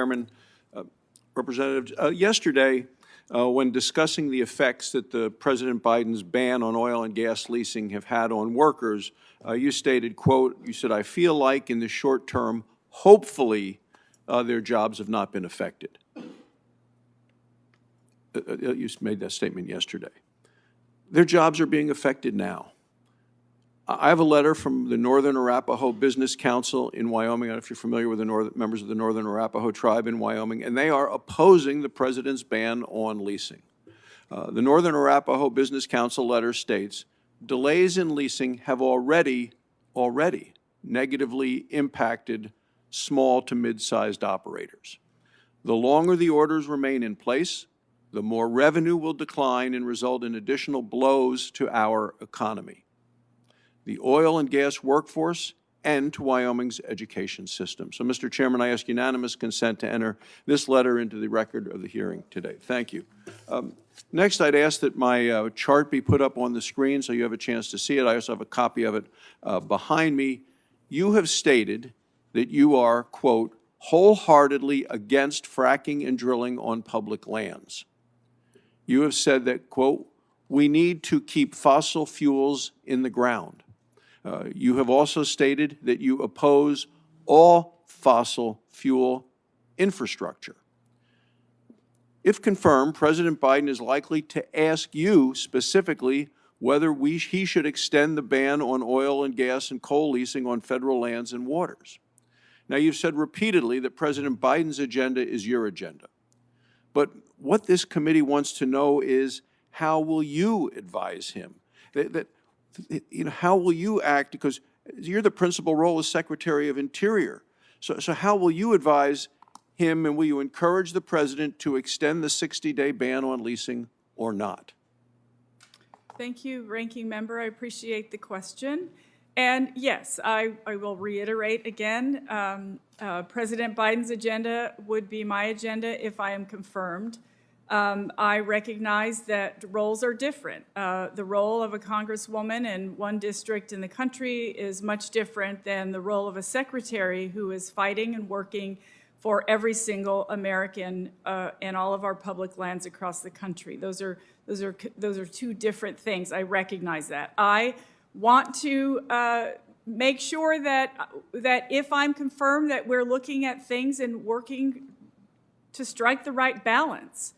Chairman, Representative, yesterday, when discussing the effects that the President Biden's ban on oil and gas leasing have had on workers, you stated, quote, you said, "I feel like in the short term, hopefully, their jobs have not been affected." You made that statement yesterday. Their jobs are being affected now. I have a letter from the Northern Arapaho Business Council in Wyoming. I don't know if you're familiar with the members of the Northern Arapaho tribe in Wyoming, and they are opposing the president's ban on leasing. The Northern Arapaho Business Council letter states, delays in leasing have already negatively impacted small to mid-sized operators. The longer the orders remain in place, the more revenue will decline and result in additional blows to our economy, the oil and gas workforce, and to Wyoming's education system. So, Mr. Chairman, I ask unanimous consent to enter this letter into the record of the hearing today. Thank you. Next, I'd ask that my chart be put up on the screen so you have a chance to see it. I also have a copy of it behind me. You have stated that you are, quote, wholeheartedly against fracking and drilling on public lands. You have said that, quote, we need to keep fossil fuels in the ground. You have also stated that you oppose all fossil fuel infrastructure. If confirmed, President Biden is likely to ask you specifically whether he should extend the ban on oil and gas and coal leasing on federal lands and waters. Now, you've said repeatedly that President Biden's agenda is your agenda. But what this committee wants to know is, how will you advise him? How will you act? Because you're the principal role as Secretary of Interior. So how will you advise him, and will you encourage the President to extend the 60-day ban on leasing or not? Thank you, Ranking Member. I appreciate the question. And yes, I will reiterate again, President Biden's agenda would be my agenda if I am confirmed. I recognize that roles are different. The role of a congresswoman in one district in the country is much different than the role of a secretary who is fighting and working for every single American in all of our public lands across the country. Those are two different things. I recognize that. I want to make sure that if I'm confirmed, that we're looking at things and working to strike the right balance.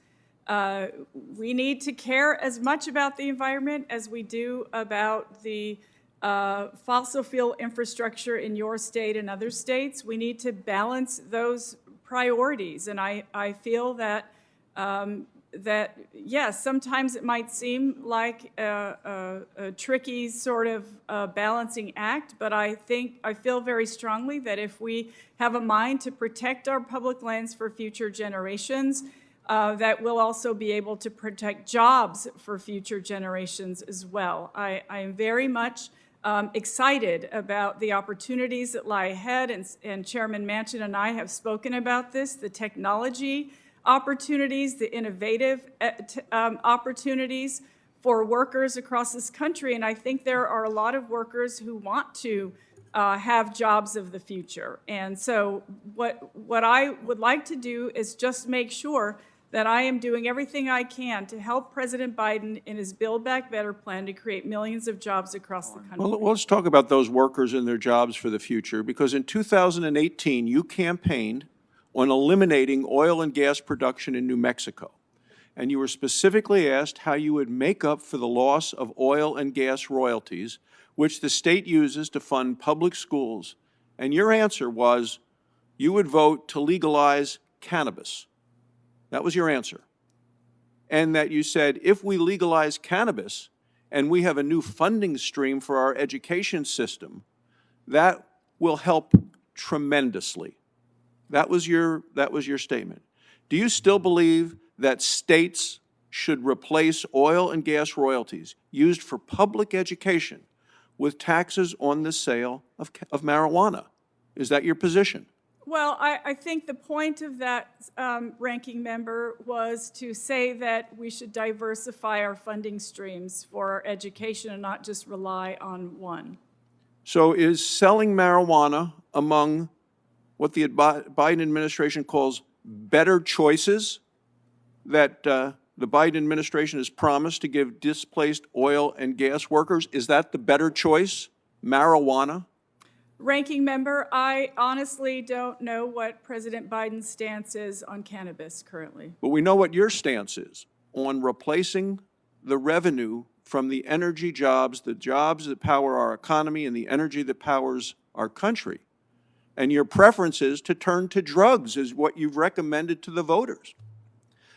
We need to care as much about the environment as we do about the fossil fuel infrastructure in your state and other states. We need to balance those priorities, and I feel that yes, sometimes it might seem like a tricky sort of balancing act, but I feel very strongly that if we have a mind to protect our public lands for future generations, that we'll also be able to protect jobs for future generations as well. I am very much excited about the opportunities that lie ahead, and Chairman Manchin and I have spoken about this, the technology opportunities, the innovative opportunities for workers across this country, and I think there are a lot of workers who want to have jobs of the future. And so what I would like to do is just make sure that I am doing everything I can to help President Biden in his Build Back Better plan to create millions of jobs across the country. Well, let's talk about those workers and their jobs for the future, because in 2018, you campaigned on eliminating oil and gas production in New Mexico. And you were specifically asked how you would make up for the loss of oil and gas royalties, which the state uses to fund public schools. And your answer was you would vote to legalize cannabis. That was your answer. And that you said, if we legalize cannabis and we have a new funding stream for our education system, that will help tremendously. That was your statement. Do you still believe that states should replace oil and gas royalties used for public education with taxes on the sale of marijuana? Is that your position? Well, I think the point of that, Ranking Member, was to say that we should diversify our funding streams for our education and not just rely on one. So is selling marijuana among what the Biden administration calls better choices that the Biden administration has promised to give displaced oil and gas workers? Is that the better choice, marijuana? Ranking member, I honestly don't know what President Biden's stance is on cannabis currently. But we know what your stance is on replacing the revenue from the energy jobs, the jobs that power our economy and the energy that powers our country. And your preference is to turn to drugs, is what you've recommended to the voters.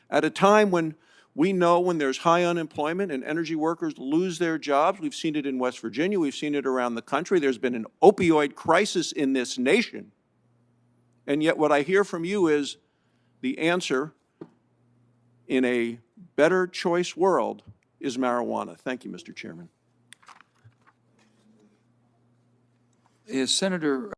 At a time when we know when there's high unemployment and energy workers lose their jobs, we've seen it in West Virginia, we've seen it around the country, there's been an opioid crisis in this nation. And yet what I hear from you is the answer in a better choice world is marijuana. Thank you, Mr. Chairman. Senator